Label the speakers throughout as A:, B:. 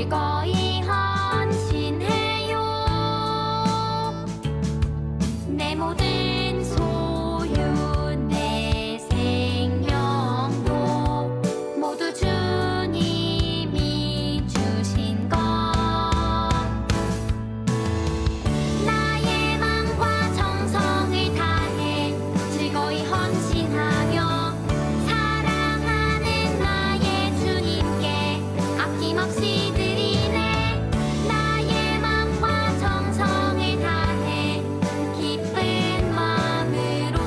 A: 즐거이 헌신해요. 내 모든 소유 내 생명도 모두 주님이 주신 것. 나의 마음과 정성을 다해 즐거이 헌신하며 사랑하는 나의 주님께 아낌없이 드리네. 나의 마음과 정성을 다해 기쁜 마음으로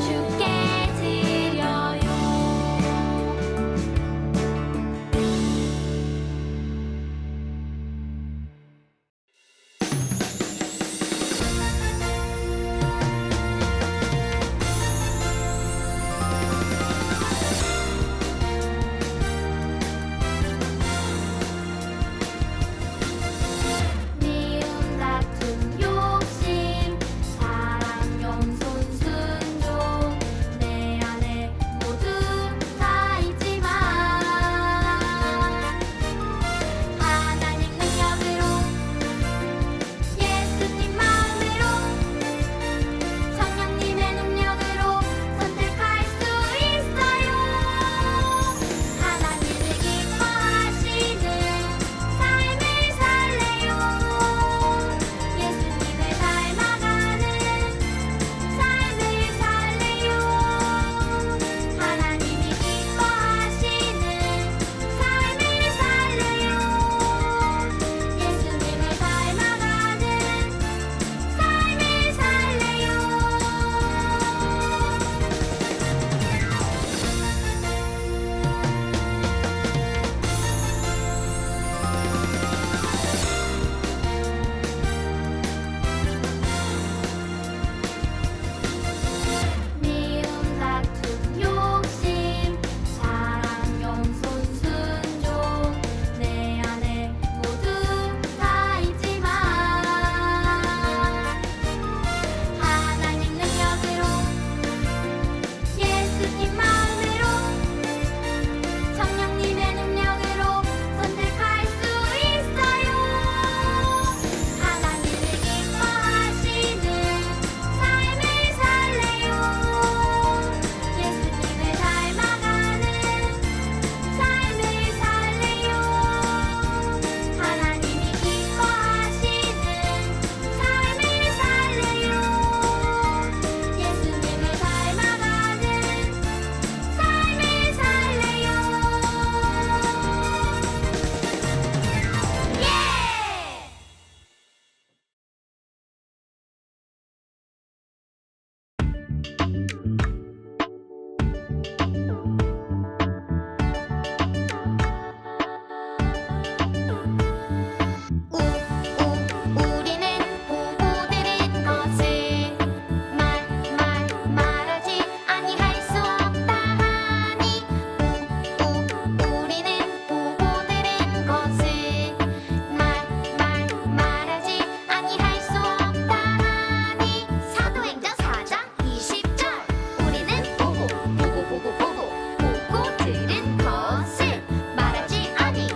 A: 주께 드려요. 미움 다툼 욕심 사랑 용손 순종 내 안에 모두 다 있지만 하나님 능력으로 예수님 마음으로 성령님의 능력으로 선택할 수 있어요. 하나님을 기뻐하시는 삶을 살래요. 예수님을 닮아가는 삶을 살래요. 하나님이 기뻐하시는 삶을 살래요. 예수님을 닮아가는 삶을 살래요. 미움 다툼 욕심 사랑 용손 순종 내 안에 모두 다 있지만 하나님 능력으로 예수님 마음으로 성령님의 능력으로 선택할 수 있어요. 하나님을 기뻐하시는 삶을 살래요. 예수님을 닮아가는 삶을 살래요. 하나님이 기뻐하시는 삶을 살래요. 예수님을 닮아가는 삶을 살래요. 예! 우리는 보고 들은 것을 말하지 아니할 수 없다 하니 우리는 보고 들은 것을 말하지 아니할 수 없다 하니 사도행전 4장 20절 우리는 보고 들은 것을 말하지 아니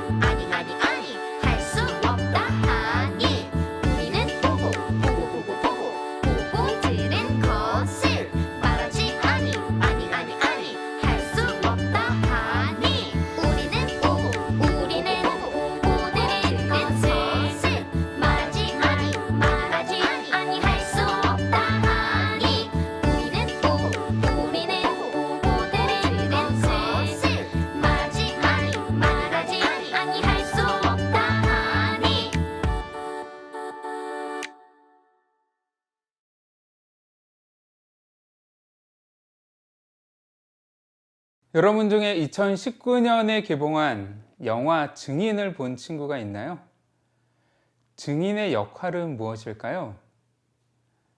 A: 할 수 없다 하니 우리는 보고 들은 것을 말하지 아니 할 수 없다 하니 우리는 보고 들은 것을 말하지 아니 할 수 없다 하니 우리는 보고 들은 것을 말하지 아니 할 수 없다 하니.
B: 여러분 중에 2019년에 개봉한 영화 증인을 본 친구가 있나요? 증인의 역할은 무엇일까요?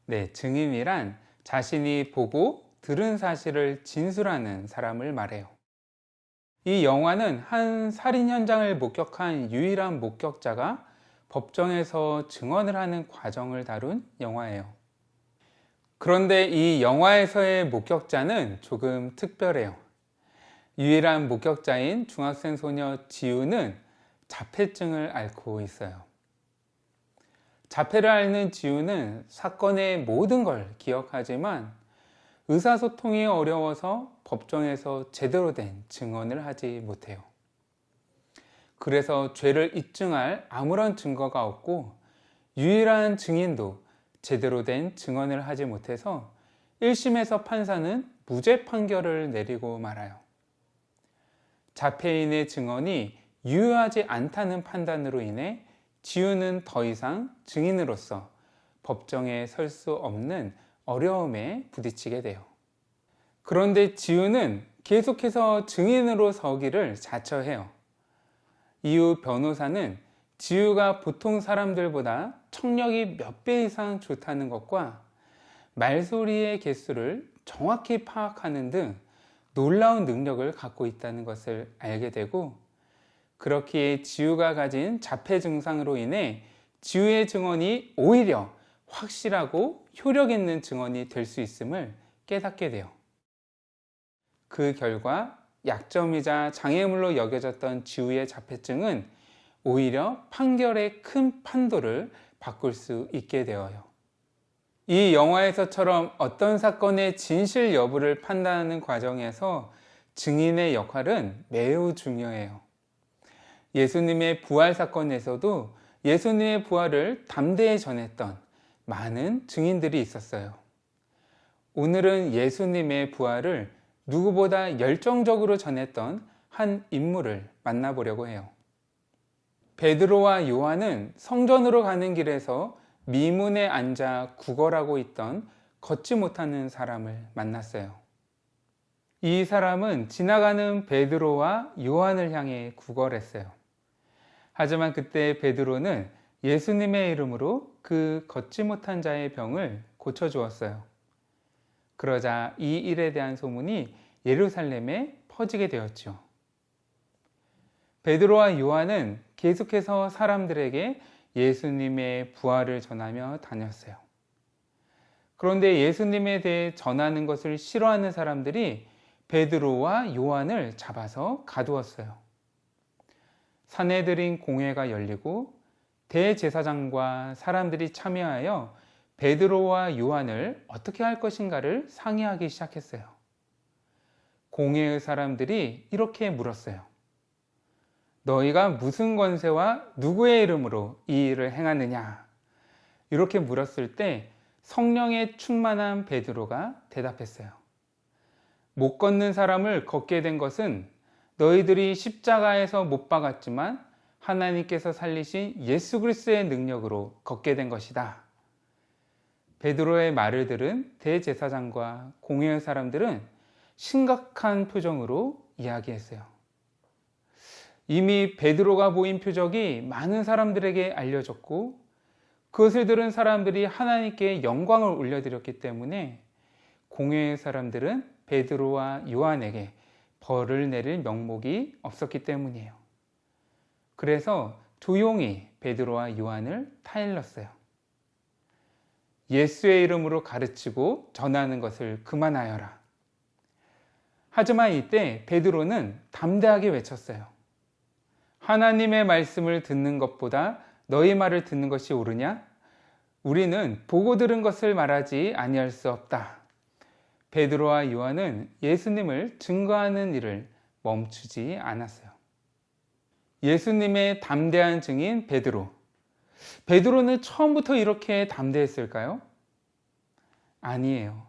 B: 네, 증인이란 자신이 보고 들은 사실을 진술하는 사람을 말해요. 이 영화는 한 살인 현장을 목격한 유일한 목격자가 법정에서 증언을 하는 과정을 다룬 영화예요. 그런데 이 영화에서의 목격자는 조금 특별해요. 유일한 목격자인 중학생 소녀 지우는 자폐증을 앓고 있어요. 자폐를 앓는 지우는 사건의 모든 걸 기억하지만 의사소통이 어려워서 법정에서 제대로 된 증언을 하지 못해요. 그래서 죄를 입증할 아무런 증거가 없고 유일한 증인도 제대로 된 증언을 하지 못해서 1심에서 판사는 무죄 판결을 내리고 말아요. 자폐인의 증언이 유효하지 않다는 판단으로 인해 지우는 더 이상 증인으로서 법정에 설 수 없는 어려움에 부딪히게 돼요. 그런데 지우는 계속해서 증인으로 서기를 자처해요. 이후 변호사는 지우가 보통 사람들보다 청력이 몇 배 이상 좋다는 것과 말소리의 개수를 정확히 파악하는 등 놀라운 능력을 갖고 있다는 것을 알게 되고, 그렇기에 지우가 가진 자폐 증상으로 인해 지우의 증언이 오히려 확실하고 효력 있는 증언이 될 수 있음을 깨닫게 돼요. 그 결과 약점이자 장애물로 여겨졌던 지우의 자폐증은 오히려 판결의 큰 판도를 바꿀 수 있게 되어요. 이 영화에서처럼 어떤 사건의 진실 여부를 판단하는 과정에서 증인의 역할은 매우 중요해요. 예수님의 부활 사건에서도 예수님의 부활을 담대히 전했던 많은 증인들이 있었어요. 오늘은 예수님의 부활을 누구보다 열정적으로 전했던 한 인물을 만나보려고 해요. 베드로와 요한은 성전으로 가는 길에서 미문에 앉아 구걸하고 있던 걷지 못하는 사람을 만났어요. 이 사람은 지나가는 베드로와 요한을 향해 구걸했어요. 하지만 그때 베드로는 예수님의 이름으로 그 걷지 못한 자의 병을 고쳐주었어요. 그러자 이 일에 대한 소문이 예루살렘에 퍼지게 되었죠. 베드로와 요한은 계속해서 사람들에게 예수님의 부활을 전하며 다녔어요. 그런데 예수님에 대해 전하는 것을 싫어하는 사람들이 베드로와 요한을 잡아서 가두었어요. 산헤드린 공회가 열리고 대제사장과 사람들이 참여하여 베드로와 요한을 어떻게 할 것인가를 상의하기 시작했어요. 공회의 사람들이 이렇게 물었어요. 너희가 무슨 권세와 누구의 이름으로 이 일을 행하느냐? 이렇게 물었을 때 성령에 충만한 베드로가 대답했어요. 못 걷는 사람을 걷게 된 것은 너희들이 십자가에서 못 박았지만 하나님께서 살리신 예수 그리스도의 능력으로 걷게 된 것이다. 베드로의 말을 들은 대제사장과 공회의 사람들은 심각한 표정으로 이야기했어요. 이미 베드로가 보인 표적이 많은 사람들에게 알려졌고 그것을 들은 사람들이 하나님께 영광을 올려드렸기 때문에 공회의 사람들은 베드로와 요한에게 벌을 내릴 명목이 없었기 때문이에요. 그래서 조용히 베드로와 요한을 타일렀어요. 예수의 이름으로 가르치고 전하는 것을 그만하여라. 하지만 이때 베드로는 담대하게 외쳤어요. 하나님의 말씀을 듣는 것보다 너희 말을 듣는 것이 옳으냐? 우리는 보고 들은 것을 말하지 아니할 수 없다. 베드로와 요한은 예수님을 증거하는 일을 멈추지 않았어요. 예수님의 담대한 증인 베드로. 베드로는 처음부터 이렇게 담대했을까요? 아니에요.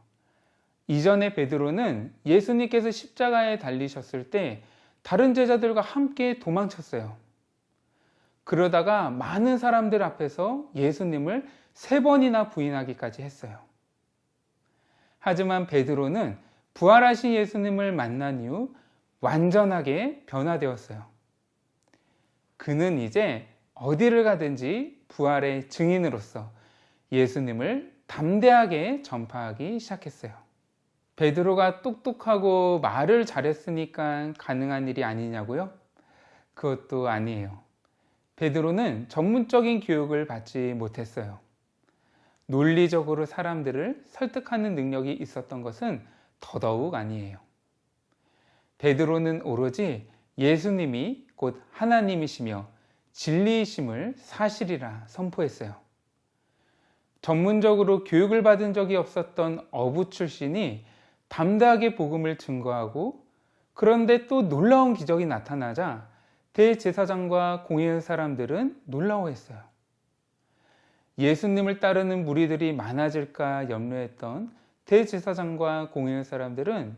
B: 이전에 베드로는 예수님께서 십자가에 달리셨을 때 다른 제자들과 함께 도망쳤어요. 그러다가 많은 사람들 앞에서 예수님을 3번이나 부인하기까지 했어요. 하지만 베드로는 부활하신 예수님을 만난 이후 완전하게 변화되었어요. 그는 이제 어디를 가든지 부활의 증인으로서 예수님을 담대하게 전파하기 시작했어요. 베드로가 똑똑하고 말을 잘했으니까 가능한 일이 아니냐고요? 그것도 아니에요. 베드로는 전문적인 교육을 받지 못했어요. 논리적으로 사람들을 설득하는 능력이 있었던 것은 더더욱 아니에요. 베드로는 오로지 예수님이 곧 하나님이시며 진리이심을 사실이라 선포했어요. 전문적으로 교육을 받은 적이 없었던 어부 출신이 담대하게 복음을 증거하고, 그런데 또 놀라운 기적이 나타나자 대제사장과 공회의 사람들은 놀라워했어요. 예수님을 따르는 무리들이 많아질까 염려했던 대제사장과 공회의 사람들은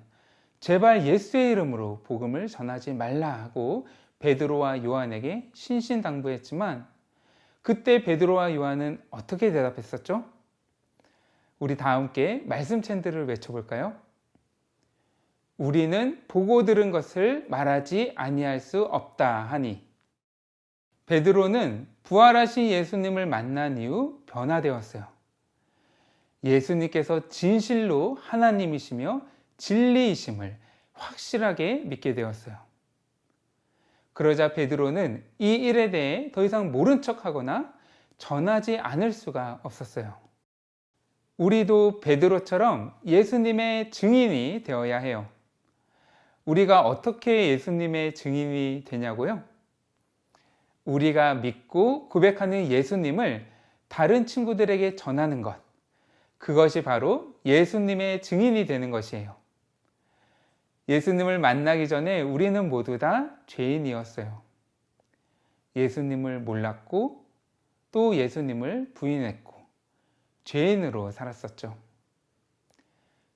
B: 제발 예수의 이름으로 복음을 전하지 말라 하고 베드로와 요한에게 신신당부했지만, 그때 베드로와 요한은 어떻게 대답했었죠? 우리 다 함께 말씀 챈들을 외쳐볼까요? 우리는 보고 들은 것을 말하지 아니할 수 없다 하니. 베드로는 부활하신 예수님을 만난 이후 변화되었어요. 예수님께서 진실로 하나님이시며 진리이심을 확실하게 믿게 되었어요. 그러자 베드로는 이 일에 대해 더 이상 모른 척하거나 전하지 않을 수가 없었어요. 우리도 베드로처럼 예수님의 증인이 되어야 해요. 우리가 어떻게 예수님의 증인이 되냐고요? 우리가 믿고 고백하는 예수님을 다른 친구들에게 전하는 것, 그것이 바로 예수님의 증인이 되는 것이에요. 예수님을 만나기 전에 우리는 모두 다 죄인이었어요. 예수님을 몰랐고 또 예수님을 부인했고 죄인으로 살았었죠.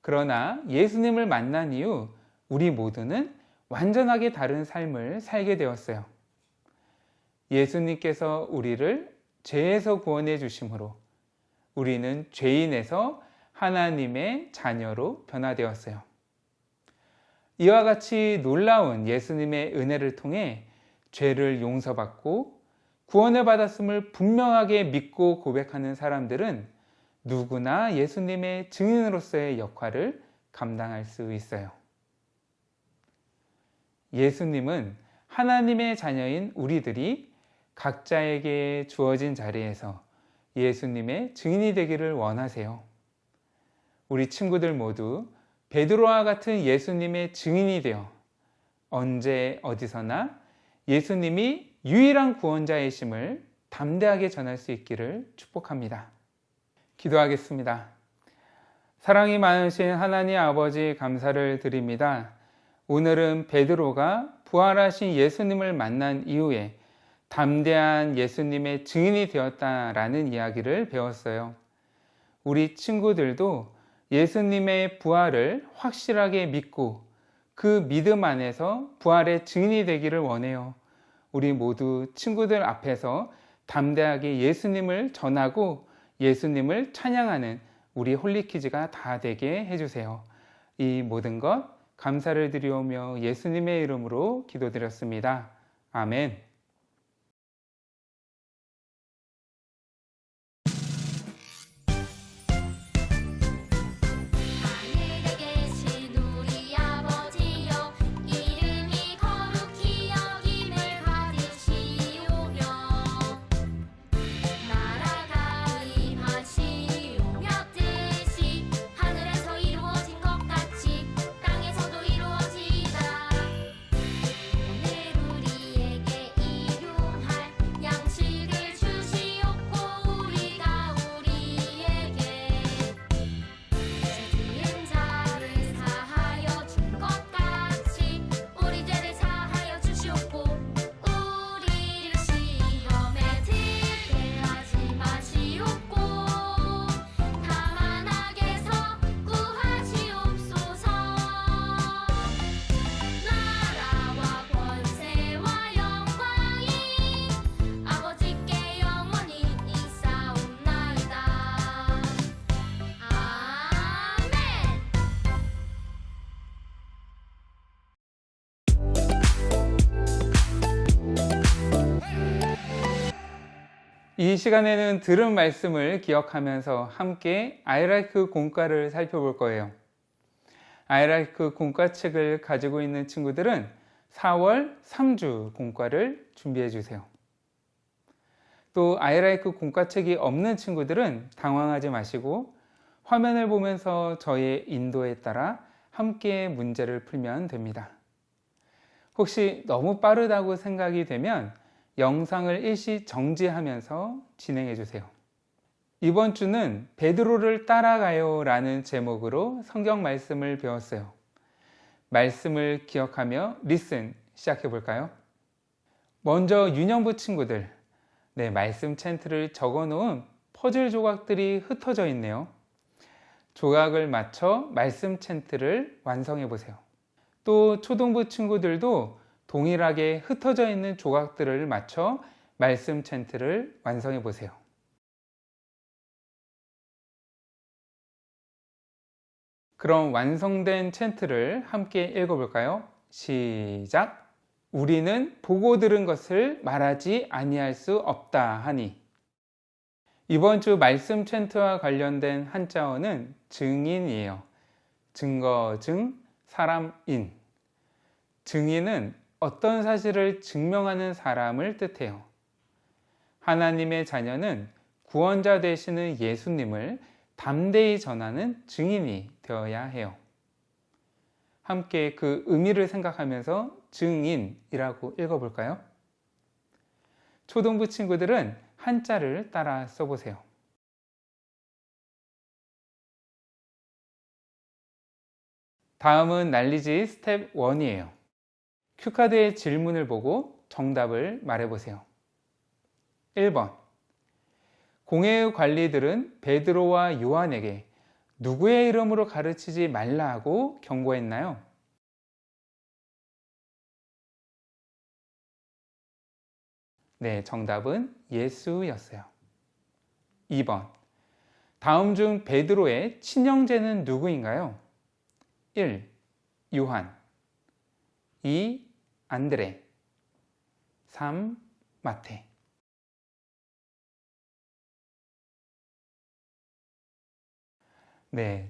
B: 그러나 예수님을 만난 이후 우리 모두는 완전하게 다른 삶을 살게 되었어요. 예수님께서 우리를 죄에서 구원해 주심으로 우리는 죄인에서 하나님의 자녀로 변화되었어요. 이와 같이 놀라운 예수님의 은혜를 통해 죄를 용서받고 구원을 받았음을 분명하게 믿고 고백하는 사람들은 누구나 예수님의 증인으로서의 역할을 감당할 수 있어요. 예수님은 하나님의 자녀인 우리들이 각자에게 주어진 자리에서 예수님의 증인이 되기를 원하세요. 우리 친구들 모두 베드로와 같은 예수님의 증인이 되어 언제 어디서나 예수님이 유일한 구원자이심을 담대하게 전할 수 있기를 축복합니다. 기도하겠습니다. 사랑이 많으신 하나님 아버지, 감사를 드립니다. 오늘은 베드로가 부활하신 예수님을 만난 이후에 담대한 예수님의 증인이 되었다라는 이야기를 배웠어요. 우리 친구들도 예수님의 부활을 확실하게 믿고 그 믿음 안에서 부활의 증인이 되기를 원해요. 우리 모두 친구들 앞에서 담대하게 예수님을 전하고 예수님을 찬양하는 우리 홀리키즈가 다 되게 해주세요. 이 모든 것 감사를 드리오며 예수님의 이름으로 기도드렸습니다. 아멘.
A: 하늘에 계신 우리 아버지여, 이름이 거룩히 여김을 받으시오며, 나라가 임하시오며, 뜻이 하늘에서 이루어진 것 같이 땅에서도 이루어지이다. 오늘 우리에게 일용할 양식을 주시옵고, 우리가 우리에게 지은 자를 사하여 준 것 같이 우리 죄를 사하여 주시옵고, 우리를 시험에 들게 하지 마시옵고, 다만 악에서 구하시옵소서. 나라와 권세와 영광이 아버지께 영원히 있사옵나이다. 아멘.
B: 이 시간에는 들은 말씀을 기억하면서 함께 아이라이크 공과를 살펴볼 거예요. 아이라이크 공과책을 가지고 있는 친구들은 4월 3주 공과를 준비해 주세요. 또 아이라이크 공과책이 없는 친구들은 당황하지 마시고 화면을 보면서 저의 인도에 따라 함께 문제를 풀면 됩니다. 혹시 너무 빠르다고 생각이 되면 영상을 일시 정지하면서 진행해 주세요. 이번 주는 베드로를 따라가요 라는 제목으로 성경 말씀을 배웠어요. 말씀을 기억하며 리슨 시작해 볼까요? 먼저 유년부 친구들, 말씀 챈트를 적어 놓은 퍼즐 조각들이 흩어져 있네요. 조각을 맞춰 말씀 챈트를 완성해 보세요. 또 초등부 친구들도 동일하게 흩어져 있는 조각들을 맞춰 말씀 챈트를 완성해 보세요. 그럼 완성된 챈트를 함께 읽어볼까요? 시작! 우리는 보고 들은 것을 말하지 아니할 수 없다 하니. 이번 주 말씀 챈트와 관련된 한자어는 증인이에요. 증거, 증, 사람, 인. 증인은 어떤 사실을 증명하는 사람을 뜻해요. 하나님의 자녀는 구원자 되시는 예수님을 담대히 전하는 증인이 되어야 해요. 함께 그 의미를 생각하면서 증인이라고 읽어볼까요? 초등부 친구들은 한자를 따라 써보세요. 다음은 난리지 스텝 1이에요. 큐카드의 질문을 보고 정답을 말해보세요. 1번. 공회의 관리들은 베드로와 요한에게 누구의 이름으로 가르치지 말라고 경고했나요? 정답은 예수였어요. 2번. 다음 중 베드로의 친형제는 누구인가요? 1. 요한 2. 안드레 3. 마태.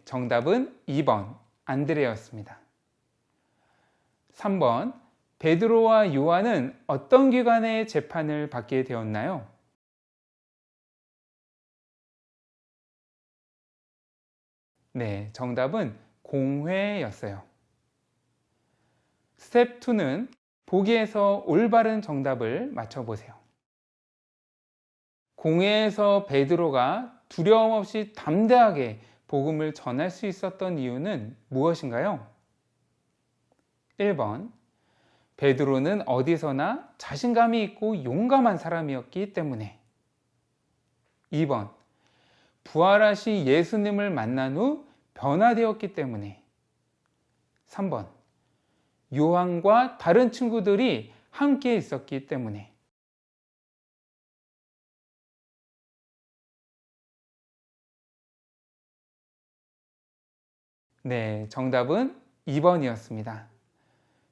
B: 정답은 2번 안드레였습니다. 3번. 베드로와 요한은 어떤 기관의 재판을 받게 되었나요? 정답은 공회였어요. 스텝 2는 보기에서 올바른 정답을 맞춰보세요. 공회에서 베드로가 두려움 없이 담대하게 복음을 전할 수 있었던 이유는 무엇인가요? 1번. 베드로는 어디서나 자신감이 있고 용감한 사람이었기 때문에. 2번. 부활하신 예수님을 만난 후 변화되었기 때문에. 3번. 요한과 다른 친구들이 함께 있었기 때문에. 정답은 2번이었습니다.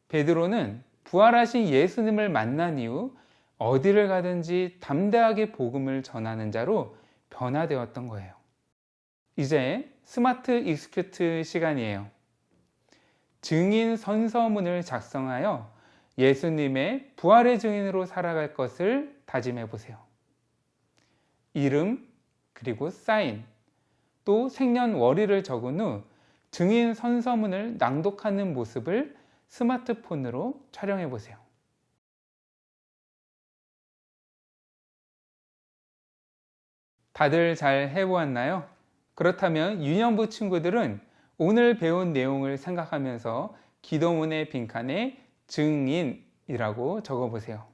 B: 베드로는 부활하신 예수님을 만난 이후 어디를 가든지 담대하게 복음을 전하는 자로 변화되었던 거예요. 이제 스마트 익스큐트 시간이에요. 증인 선서문을 작성하여 예수님의 부활의 증인으로 살아갈 것을 다짐해 보세요. 이름, 그리고 사인, 또 생년월일을 적은 후 증인 선서문을 낭독하는 모습을 스마트폰으로 촬영해 보세요. 다들 잘 해보았나요? 그렇다면 유년부 친구들은 오늘 배운 내용을 생각하면서 기도문의 빈칸에 증인이라고 적어보세요.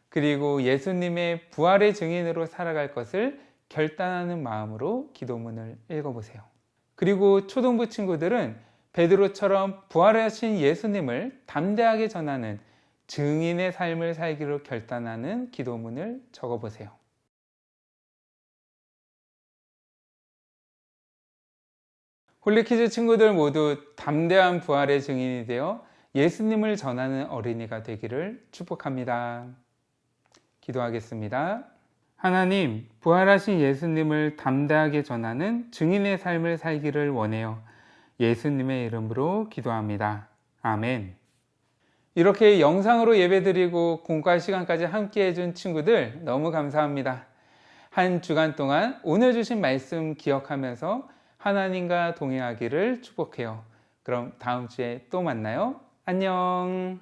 B: 그리고 예수님의 부활의 증인으로 살아갈 것을 결단하는 마음으로 기도문을 읽어보세요. 그리고 초등부 친구들은 베드로처럼 부활하신 예수님을 담대하게 전하는 증인의 삶을 살기로 결단하는 기도문을 적어보세요. 홀리키즈 친구들 모두 담대한 부활의 증인이 되어 예수님을 전하는 어린이가 되기를 축복합니다. 기도하겠습니다. 하나님, 부활하신 예수님을 담대하게 전하는 증인의 삶을 살기를 원해요. 예수님의 이름으로 기도합니다. 아멘. 이렇게 영상으로 예배드리고 공과 시간까지 함께 해준 친구들 너무 감사합니다. 한 주간 동안 오늘 주신 말씀 기억하면서 하나님과 동행하기를 축복해요. 그럼 다음 주에 또 만나요. 안녕.